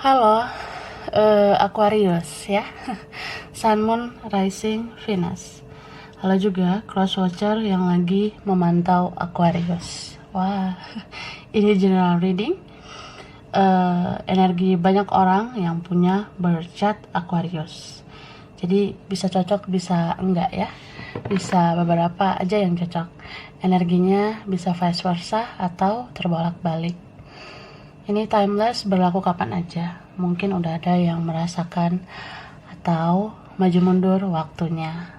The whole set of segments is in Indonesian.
Halo, Aquarius ya. Sun, Moon, Rising, Venus. Halo juga cross watcher yang lagi memantau Aquarius. Wah, ini general reading. Energi banyak orang yang punya birth chart Aquarius. Jadi bisa cocok, bisa enggak ya. Bisa beberapa aja yang cocok. Energinya bisa vice versa atau terbolak-balik. Ini timeless, berlaku kapan aja. Mungkin udah ada yang merasakan atau maju mundur waktunya.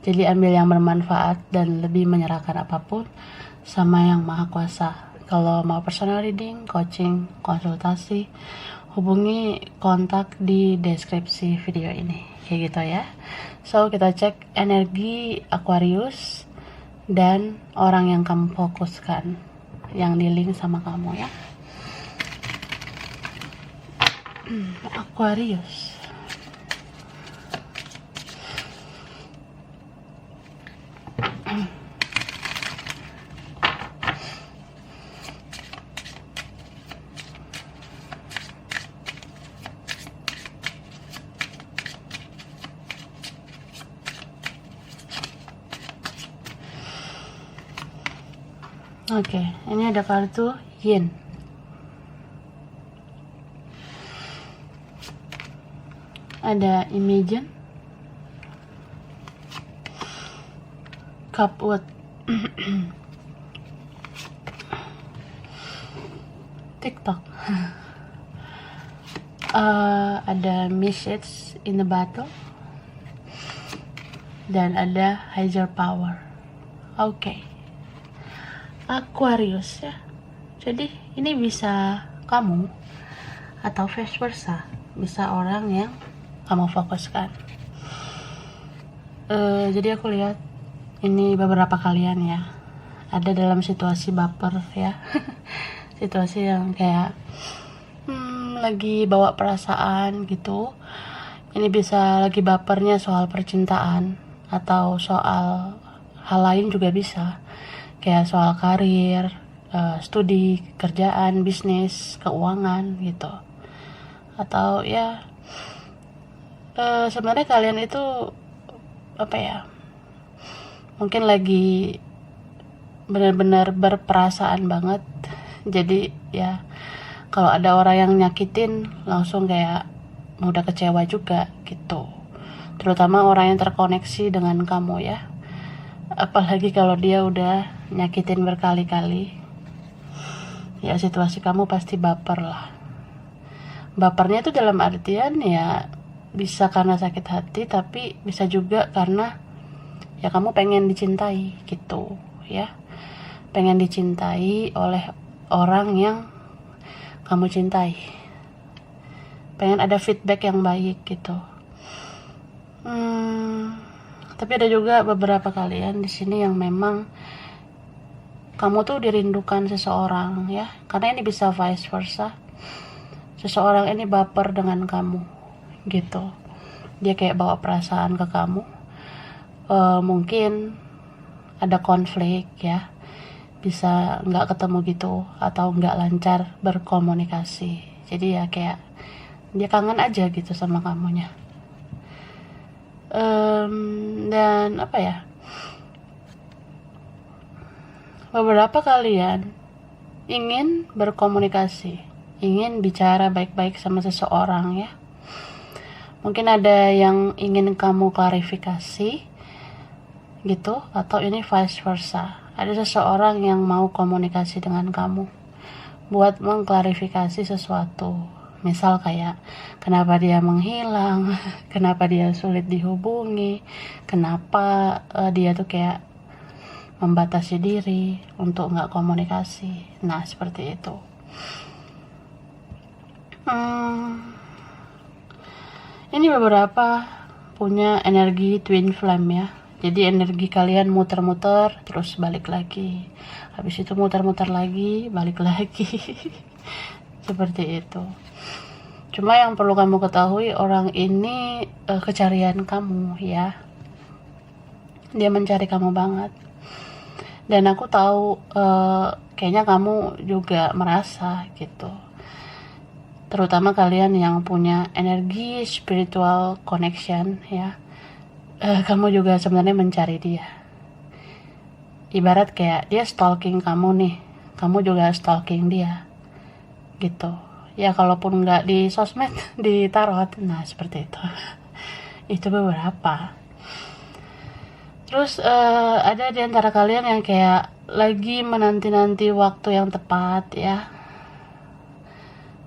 Jadi ambil yang bermanfaat dan lebih menyerahkan apapun sama yang maha kuasa. Kalau mau personal reading, coaching, konsultasi, hubungi kontak di deskripsi video ini. Kayak gitu ya. So kita cek energi Aquarius dan orang yang kamu fokuskan, yang di link sama kamu ya. Aquarius. Oke, ini ada kartu Yin. Ada Imagine, Cupwood, TikTok. Ada Message in the Battle, dan ada Higher Power. Oke. Aquarius ya. Jadi ini bisa kamu atau vice versa, bisa orang yang kamu fokuskan. Jadi aku lihat ini beberapa kalian ya ada dalam situasi baper ya. Situasi yang kayak lagi bawa perasaan gitu. Ini bisa lagi bapernya soal percintaan atau soal hal lain juga bisa. Kayak soal karir, studi, kerjaan, bisnis, keuangan gitu. Atau ya sebenarnya kalian itu apa ya, mungkin lagi benar-benar berperasaan banget. Jadi ya kalau ada orang yang nyakitin langsung kayak mudah kecewa juga gitu. Terutama orang yang terkoneksi dengan kamu ya. Apalagi kalau dia udah nyakitin berkali-kali, ya situasi kamu pasti baper lah. Bapernya itu dalam artian ya bisa karena sakit hati, tapi bisa juga karena ya kamu pengen dicintai gitu ya. Pengen dicintai oleh orang yang kamu cintai. Pengen ada feedback yang baik gitu. Tapi ada juga beberapa kalian di sini yang memang kamu tuh dirindukan seseorang ya, karena ini bisa vice versa. Seseorang ini baper dengan kamu gitu. Dia kayak bawa perasaan ke kamu. Mungkin ada konflik ya, bisa nggak ketemu gitu atau nggak lancar berkomunikasi. Jadi ya kayak dia kangen aja gitu sama kamunya. Dan apa ya, beberapa kalian ingin berkomunikasi, ingin bicara baik-baik sama seseorang ya. Mungkin ada yang ingin kamu klarifikasi gitu, atau ini vice versa. Ada seseorang yang mau komunikasi dengan kamu buat mengklarifikasi sesuatu. Misal kayak kenapa dia menghilang, kenapa dia sulit dihubungi, kenapa dia tuh kayak membatasi diri untuk nggak komunikasi. Nah seperti itu. Ini beberapa punya energi twin flame ya. Jadi energi kalian muter-muter terus balik lagi. Habis itu muter-muter lagi, balik lagi. Seperti itu. Cuma yang perlu kamu ketahui, orang ini kecarian kamu ya. Dia mencari kamu banget. Dan aku tahu kayaknya kamu juga merasa gitu. terutama kalian yang punya energi spiritual connection ya. Kamu juga sebenarnya mencari dia. Ibarat kayak dia stalking kamu nih, kamu juga stalking dia gitu ya. Kalaupun nggak di sosmed, di tarot, nah seperti itu. Itu beberapa. Terus ada di antara kalian yang kayak lagi menanti-nanti waktu yang tepat ya.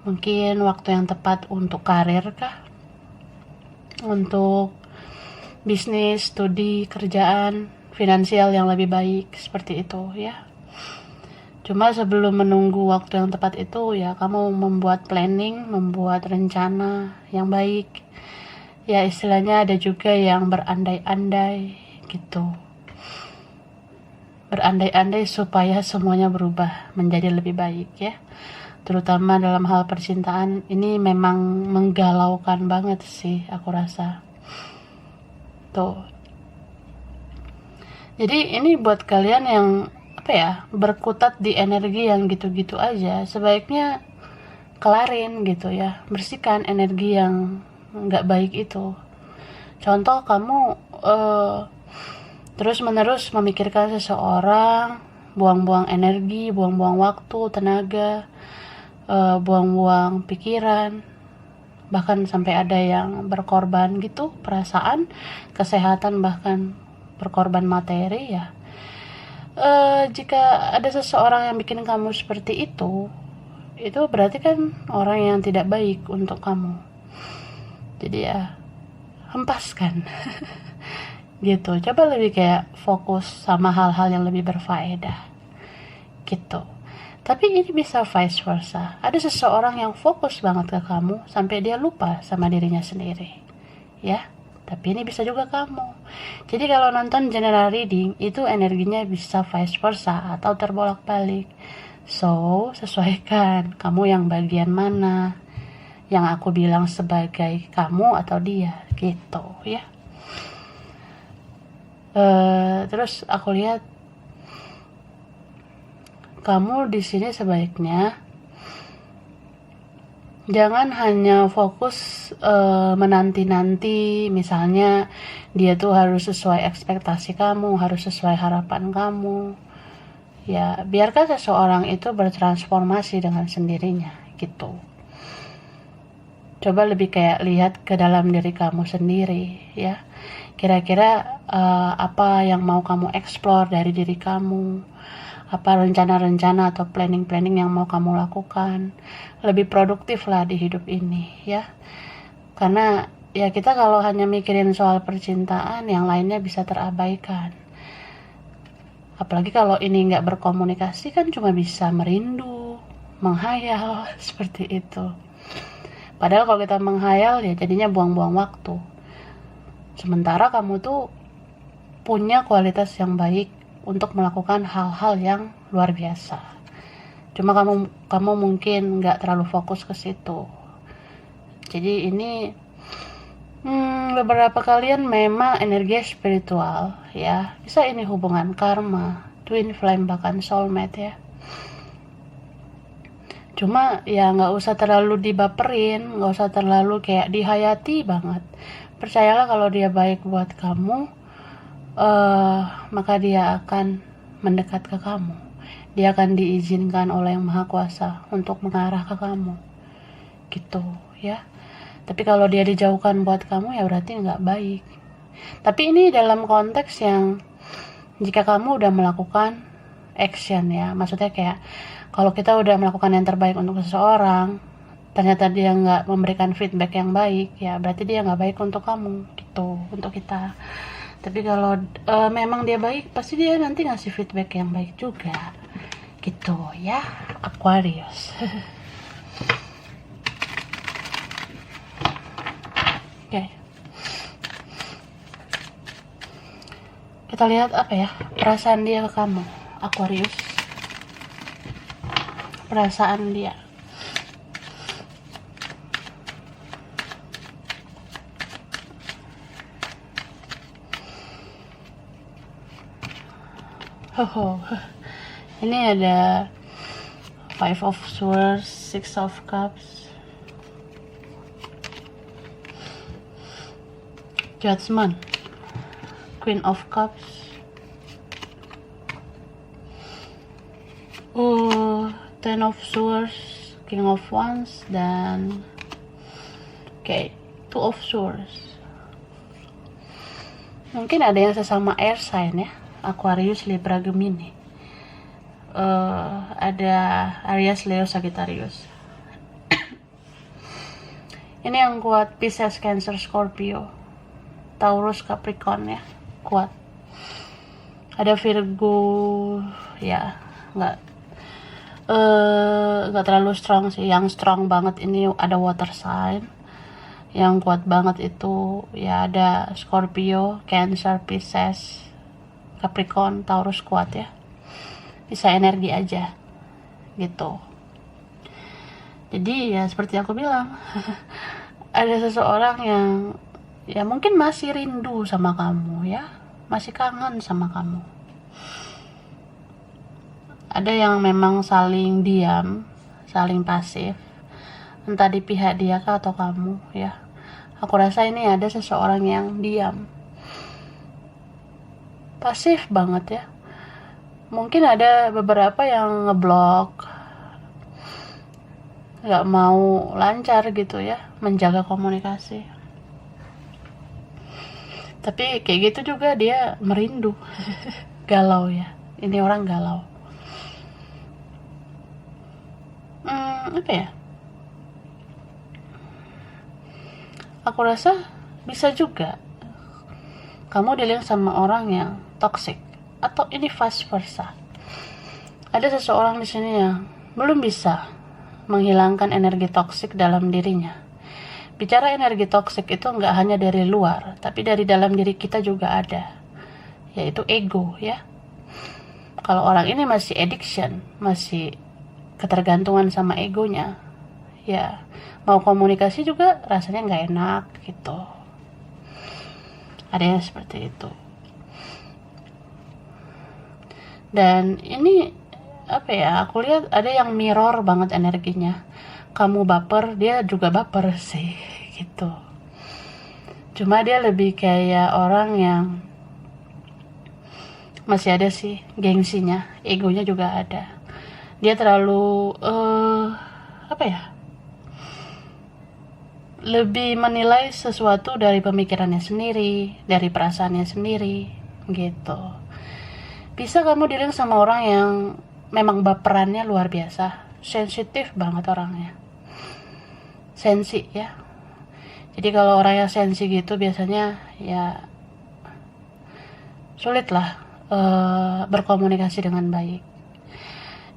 Mungkin waktu yang tepat untuk karir kah? Untuk bisnis, studi, kerjaan, finansial yang lebih baik, seperti itu ya. Cuma sebelum menunggu waktu yang tepat itu ya, kamu membuat planning, membuat rencana yang baik. Ya istilahnya ada juga yang berandai-andai gitu. Berandai-andai supaya semuanya berubah menjadi lebih baik ya. Terutama dalam hal percintaan, ini memang menggalaukan banget sih aku rasa. Tuh. Jadi ini buat kalian yang berkutat di energi yang gitu-gitu aja, sebaiknya kelarin gitu ya, bersihkan energi yang nggak baik itu. Contoh, kamu terus-menerus memikirkan seseorang, buang-buang energi, buang-buang waktu, tenaga, buang-buang pikiran, bahkan sampai ada yang berkorban gitu, perasaan, kesehatan, bahkan berkorban materi ya. Jika ada seseorang yang bikin kamu seperti itu berarti kan orang yang tidak baik untuk kamu. Jadi ya, hempaskan. Gitu. Coba lebih kayak fokus sama hal-hal yang lebih berfaedah. Gitu. Tapi ini bisa vice versa. Ada seseorang yang fokus banget ke kamu sampai dia lupa sama dirinya sendiri. Ya. Tapi ini bisa juga kamu. Jadi kalau nonton general reading, itu energinya bisa vice versa atau terbolak-balik. So, sesuaikan kamu yang bagian mana. Yang aku bilang sebagai kamu atau dia, gitu ya. Terus aku lihat kamu di sini sebaiknya jangan hanya fokus menanti-nanti, misalnya dia tuh harus sesuai ekspektasi kamu, harus sesuai harapan kamu. Ya, biarkan seseorang itu bertransformasi dengan sendirinya, gitu. Coba lebih kayak lihat ke dalam diri kamu sendiri, ya. Kira-kira apa yang mau kamu explore dari diri kamu? Apa rencana-rencana atau planning-planning yang mau kamu lakukan, lebih produktif lah di hidup ini ya. Karena ya kita kalau hanya mikirin soal percintaan, yang lainnya bisa terabaikan. Apalagi kalau ini nggak berkomunikasi, kan cuma bisa merindu, menghayal, seperti itu. Padahal kalau kita menghayal ya jadinya buang-buang waktu. Sementara kamu tuh punya kualitas yang baik untuk melakukan hal-hal yang luar biasa. Cuma kamu mungkin nggak terlalu fokus ke situ. Jadi ini beberapa kalian memang energi spiritual ya. Bisa ini hubungan karma, twin flame, bahkan soulmate ya. Cuma ya nggak usah terlalu dibaperin, nggak usah terlalu kayak dihayati banget. Percayalah kalau dia baik buat kamu, maka dia akan mendekat ke kamu. Dia akan diizinkan oleh Yang Maha Kuasa untuk mengarah ke kamu. Gitu ya. Tapi kalau dia dijauhkan buat kamu, ya berarti nggak baik. Tapi ini dalam konteks yang jika kamu udah melakukan action ya. Maksudnya kayak kalau kita udah melakukan yang terbaik untuk seseorang, ternyata dia nggak memberikan feedback yang baik, ya berarti dia nggak baik untuk kamu gitu, untuk kita. Tapi kalau memang dia baik, pasti dia nanti ngasih feedback yang baik juga gitu ya, Aquarius. Oke. Kita lihat apa ya perasaan dia ke kamu, Aquarius. Perasaan dia. Ini ada Five of Swords, Six of Cups, Judgment, Queen of Cups, Ten of Swords, King of Wands, dan Two of Swords. Mungkin ada yang sesama air sign ya, Aquarius, Libra, Gemini. Ada Aries, Leo, Sagittarius. Ini yang kuat, Pisces, Cancer, Scorpio, Taurus, Capricorn ya, kuat. Ada Virgo, ya nggak terlalu strong sih. Yang strong banget ini ada water sign. Yang kuat banget itu ya ada Scorpio, Cancer, Pisces, Capricorn, Taurus, kuat ya. Bisa energi aja gitu. Jadi ya seperti aku bilang, ada seseorang yang ya mungkin masih rindu sama kamu ya, masih kangen sama kamu. Ada yang memang saling diam, saling pasif, entah di pihak dia kah atau kamu ya. Aku rasa ini ada seseorang yang diam, pasif banget ya. Mungkin ada beberapa yang ngeblok, nggak mau lancar gitu ya, menjaga komunikasi. Tapi kayak gitu juga dia merindu. Galau ya, ini orang galau. Apa ya, aku rasa bisa juga kamu dealing sama orang yang toxic, atau ini vice versa. Ada seseorang di sini yang belum bisa menghilangkan energi toksik dalam dirinya. Bicara energi toksik itu nggak hanya dari luar, tapi dari dalam diri kita juga ada, yaitu ego ya. Kalau orang ini masih addiction, masih ketergantungan sama egonya, ya mau komunikasi juga rasanya nggak enak gitu. Ada yang seperti itu. Dan ini apa ya, aku lihat ada yang mirror banget energinya. Kamu baper, dia juga baper sih gitu. Cuma dia lebih kayak orang yang masih ada sih gengsinya, egonya juga ada. Dia terlalu apa ya, lebih menilai sesuatu dari pemikirannya sendiri, dari perasaannya sendiri gitu. Bisa kamu dealing sama orang yang memang baperannya luar biasa, sensitif banget orangnya, sensi ya. Jadi kalau orang yang sensi gitu biasanya ya sulit lah berkomunikasi dengan baik.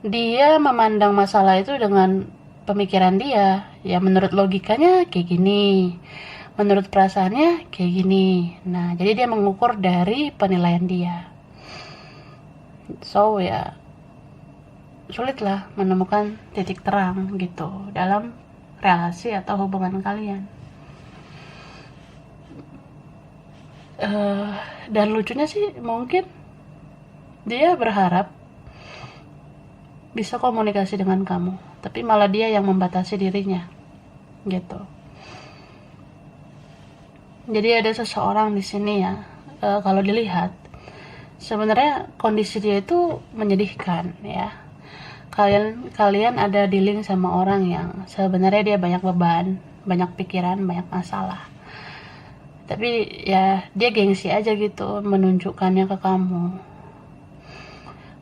Dia memandang masalah itu dengan pemikiran dia, ya menurut logikanya kayak gini, menurut perasaannya kayak gini. Nah, jadi dia mengukur dari penilaian dia. So ya sulit lah menemukan titik terang gitu dalam relasi atau hubungan kalian. Dan lucunya sih mungkin dia berharap bisa komunikasi dengan kamu, tapi malah dia yang membatasi dirinya gitu. Jadi ada seseorang di sini ya, kalau dilihat sebenarnya kondisi dia itu menyedihkan ya. Kalian ada dealing sama orang yang sebenarnya dia banyak beban, banyak pikiran, banyak masalah. Tapi ya dia gengsi aja gitu menunjukkannya ke kamu.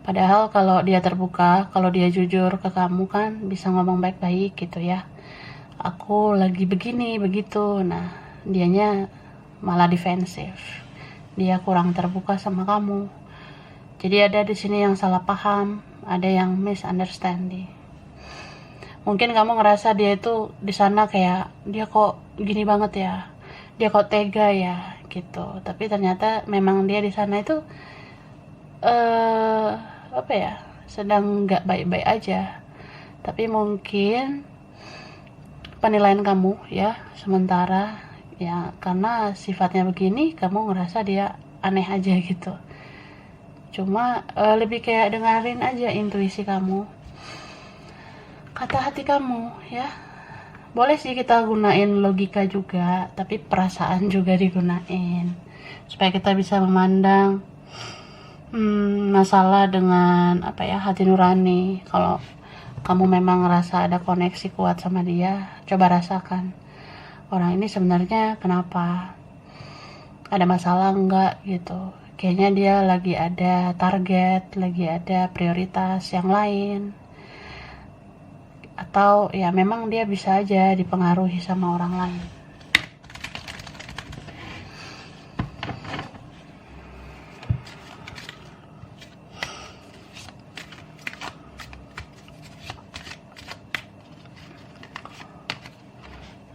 Padahal kalau dia terbuka, kalau dia jujur ke kamu kan bisa ngomong baik-baik gitu ya. Aku lagi begini, begitu. Nah, dianya malah defensif. Dia kurang terbuka sama kamu. Jadi ada di sini yang salah paham, ada yang misunderstanding. Mungkin kamu ngerasa dia itu di sana kayak dia kok gini banget ya, dia kok tega ya gitu. Tapi ternyata memang dia di sana itu apa ya, sedang nggak baik-baik aja. Tapi mungkin penilaian kamu ya sementara ya, karena sifatnya begini kamu ngerasa dia aneh aja gitu. Cuma lebih kayak dengerin aja intuisi kamu, kata hati kamu ya. boleh sih kita gunain logika juga, tapi perasaan juga digunain supaya kita bisa memandang masalah dengan hati nurani. Kalau kamu memang ngerasa ada koneksi kuat sama dia, coba rasakan orang ini sebenarnya kenapa, ada masalah enggak gitu. Kayaknya dia lagi ada target, lagi ada prioritas yang lain, atau ya memang dia bisa aja dipengaruhi sama orang lain.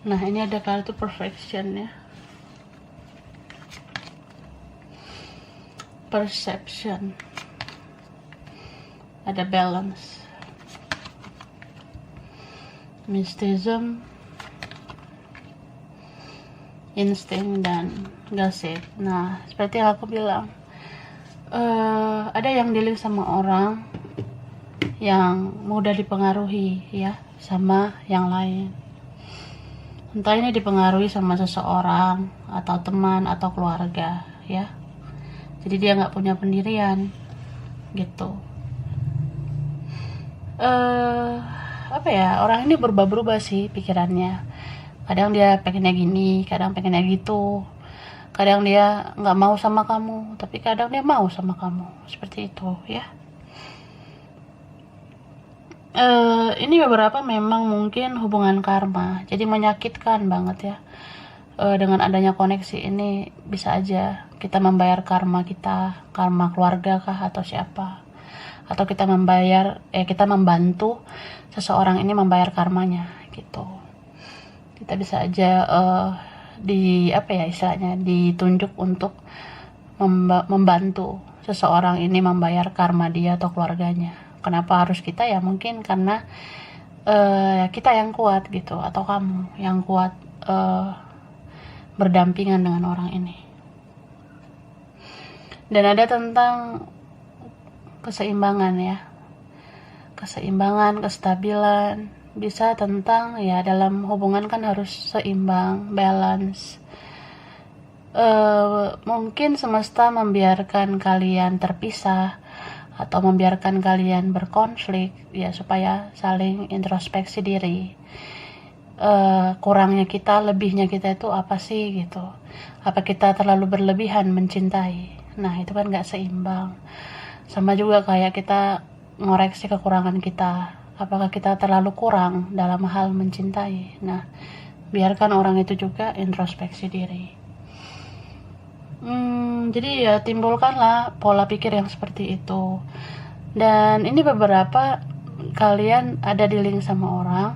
Nah, ini ada kartu perfection ya. Perception. Ada balance. Mysticism. Insting dan gossip. Nah, seperti yang aku bilang, ada yang dealing sama orang yang mudah dipengaruhi ya sama yang lain. Entah ini dipengaruhi sama seseorang atau teman atau keluarga ya. Jadi dia nggak punya pendirian gitu. Orang ini berubah-berubah sih pikirannya. Kadang dia pengennya gini, kadang pengennya gitu. Kadang dia nggak mau sama kamu, tapi kadang dia mau sama kamu. Seperti itu ya. Ini beberapa memang mungkin hubungan karma, jadi menyakitkan banget ya. Dengan adanya koneksi ini bisa aja kita membayar karma kita, karma keluarga kah atau siapa, atau kita membantu seseorang ini membayar karmanya gitu. Kita bisa aja istilahnya ditunjuk untuk membantu seseorang ini membayar karma dia atau keluarganya. Kenapa harus kita ya? Mungkin karena kita yang kuat gitu, atau kamu yang kuat berdampingan dengan orang ini. Dan ada tentang keseimbangan ya, keseimbangan, kestabilan. Bisa tentang ya, dalam hubungan kan harus seimbang, balance. Mungkin semesta membiarkan kalian terpisah atau membiarkan kalian berkonflik ya, supaya saling introspeksi diri. Kurangnya kita, lebihnya kita itu apa sih gitu. Apa kita terlalu berlebihan mencintai? Nah, itu kan gak seimbang. Sama juga kayak kita ngoreksi kekurangan kita. Apakah kita terlalu kurang dalam hal mencintai? Nah, biarkan orang itu juga introspeksi diri. Jadi ya timbulkanlah pola pikir yang seperti itu. Dan ini beberapa kalian ada di link sama orang.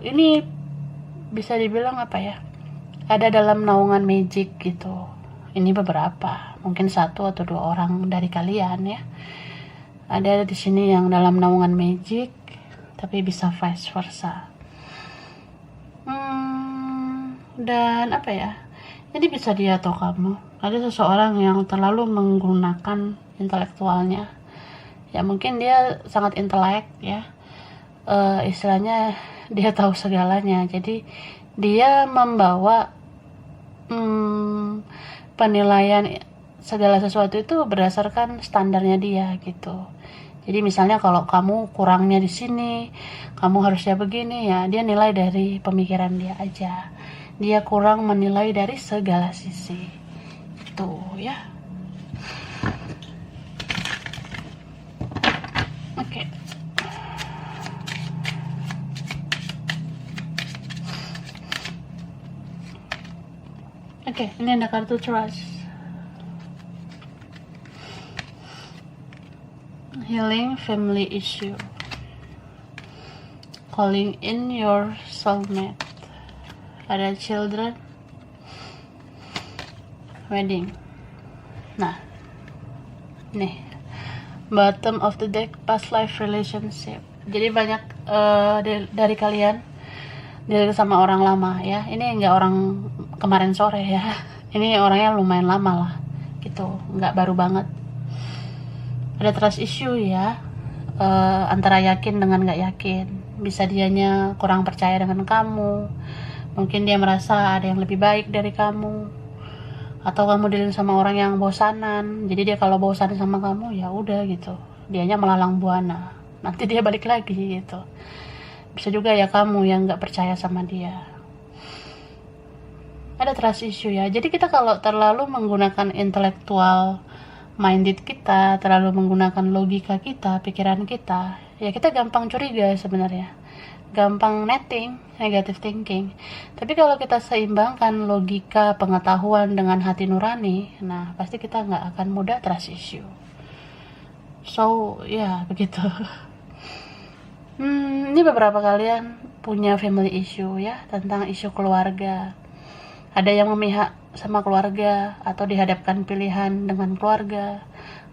Ini bisa dibilang ada dalam naungan magic gitu. Ini beberapa, mungkin 1 atau 2 orang dari kalian ya. Ada di sini yang dalam naungan magic, tapi bisa vice versa. Dan jadi bisa dia atau kamu, ada seseorang yang terlalu menggunakan intelektualnya. Ya mungkin dia sangat intelek ya. Istilahnya dia tahu segalanya. Jadi dia membawa penilaian segala sesuatu itu berdasarkan standarnya dia gitu. Jadi misalnya kalau kamu kurangnya di sini, kamu harusnya begini ya, dia nilai dari pemikiran dia aja. Dia kurang menilai dari segala sisi. Itu ya. Oke. Oke, ini ada kartu trust. Healing family issue. Calling in your soulmate. Ada children. Wedding. Nah, nih bottom of the deck, past life relationship. Jadi banyak dari kalian dealing sama orang lama ya. Ini nggak orang kemarin sore ya. Ini orangnya lumayan lama lah gitu, nggak baru banget. Ada trust issue ya, antara yakin dengan nggak yakin. bisa dianya kurang percaya dengan kamu, mungkin dia merasa ada yang lebih baik dari kamu, atau kamu dealing sama orang yang bosanan, jadi dia kalau bosan sama kamu ya udah gitu, dianya melalang buana, nanti dia balik lagi gitu. Bisa juga ya kamu yang nggak percaya sama dia. Ada trust issue ya. Jadi kita kalau terlalu menggunakan intelektual minded kita, terlalu menggunakan logika kita, pikiran kita, ya kita gampang curiga sebenarnya, gampang netting, negative thinking. Tapi kalau kita seimbangkan logika, pengetahuan dengan hati nurani, nah pasti kita nggak akan mudah trust issue. So ya begitu. Ini beberapa kalian punya family issue ya, tentang isu keluarga. Ada yang memihak sama keluarga, atau dihadapkan pilihan dengan keluarga,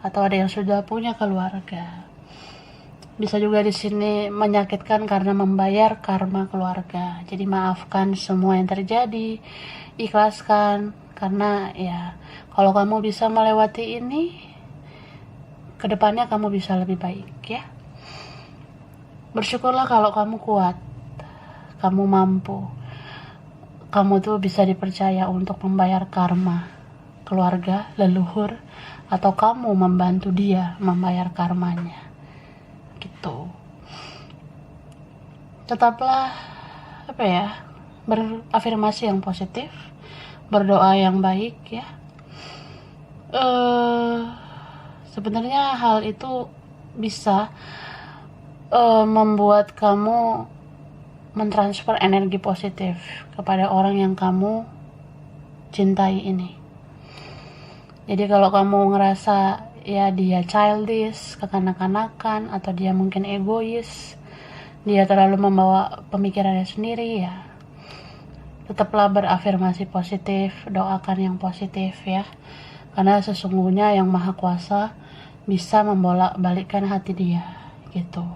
atau ada yang sudah punya keluarga. Bisa juga di sini menyakitkan karena membayar karma keluarga. Jadi maafkan semua yang terjadi, ikhlaskan, karena ya kalau kamu bisa melewati ini, kedepannya kamu bisa lebih baik ya. Bersyukurlah kalau kamu kuat, kamu mampu, kamu tuh bisa dipercaya untuk membayar karma keluarga, leluhur, atau kamu membantu dia membayar karmanya gitu. Tetaplah berafirmasi yang positif, berdoa yang baik ya. Sebenarnya hal itu bisa membuat kamu mentransfer energi positif kepada orang yang kamu cintai ini. Jadi kalau kamu ngerasa ya dia childish, kekanak-kanakan, atau dia mungkin egois, dia terlalu membawa pemikirannya sendiri, ya tetaplah berafirmasi positif, doakan yang positif ya. Karena sesungguhnya yang maha kuasa bisa membolak-balikkan hati dia gitu.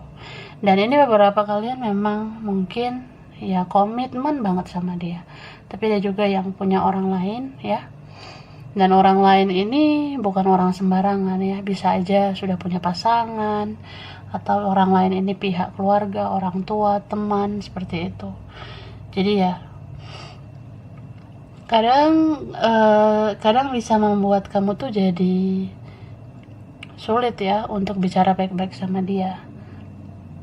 Dan ini beberapa kalian memang mungkin ya komitmen banget sama dia, tapi ada juga yang punya orang lain ya. Dan orang lain ini bukan orang sembarangan ya, bisa aja sudah punya pasangan, atau orang lain ini pihak keluarga, orang tua, teman, seperti itu. Jadi ya kadang bisa membuat kamu tuh jadi sulit ya untuk bicara baik-baik sama dia.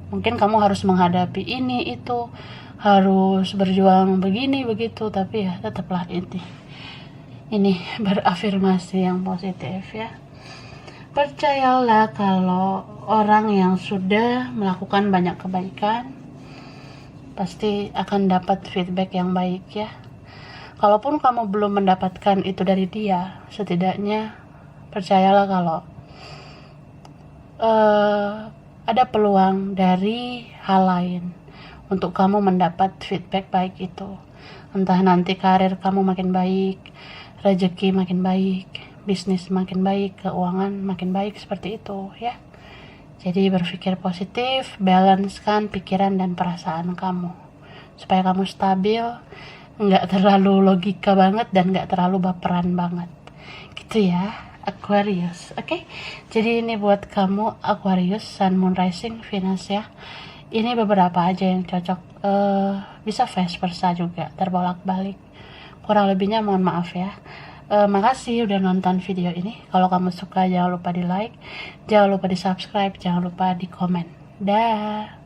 Mungkin kamu harus menghadapi ini itu, harus berjuang begini begitu, tapi ya tetaplah ini berafirmasi yang positif ya. Percayalah kalau orang yang sudah melakukan banyak kebaikan pasti akan dapat feedback yang baik ya. Kalaupun kamu belum mendapatkan itu dari dia, setidaknya percayalah kalau ada peluang dari hal lain untuk kamu mendapat feedback baik itu. Entah nanti karir kamu makin baik, rezeki makin baik, bisnis makin baik, keuangan makin baik, seperti itu ya. Jadi berpikir positif, balancekan pikiran dan perasaan kamu supaya kamu stabil, nggak terlalu logika banget dan nggak terlalu baperan banget gitu ya, Aquarius. Oke. Jadi ini buat kamu Aquarius, Sun, Moon, Rising, Venus ya. Ini beberapa aja yang cocok, bisa vice versa juga, terbolak-balik. Kurang lebihnya mohon maaf ya. Makasih udah nonton video ini. Kalau kamu suka jangan lupa di like, jangan lupa di subscribe, jangan lupa di komen. Dah.